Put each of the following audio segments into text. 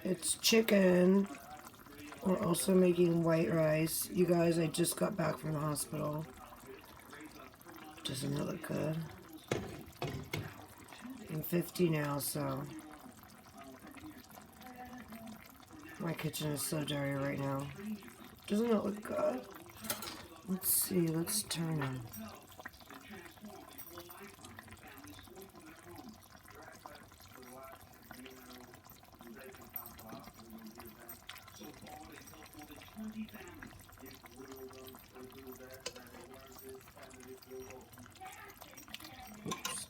It's chicken. We're also making white rice. You guys, I just got back from the hospital. Doesn't it look good? I'm 50 now, so my kitchen is so dirty right now. Doesn't it look good? Let's see, let's turn them. Oops.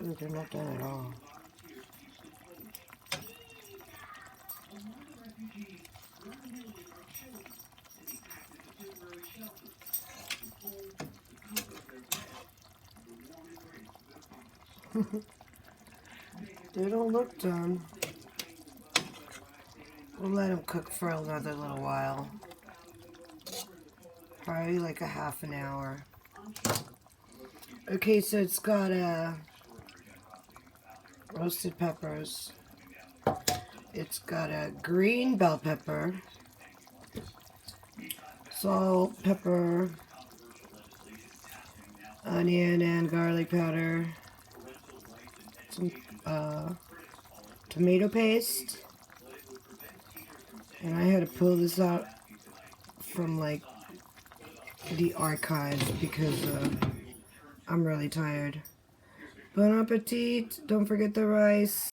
Ooh, they're not done at all. They don't look done. We'll let them cook for another little while. Probably like a half an hour. Okay, so it's got roasted peppers. It's got a green bell pepper, salt, pepper, onion and garlic powder, some tomato paste, and I had to pull this out from like the archives because I'm really tired. Bon appetit! Don't forget the rice.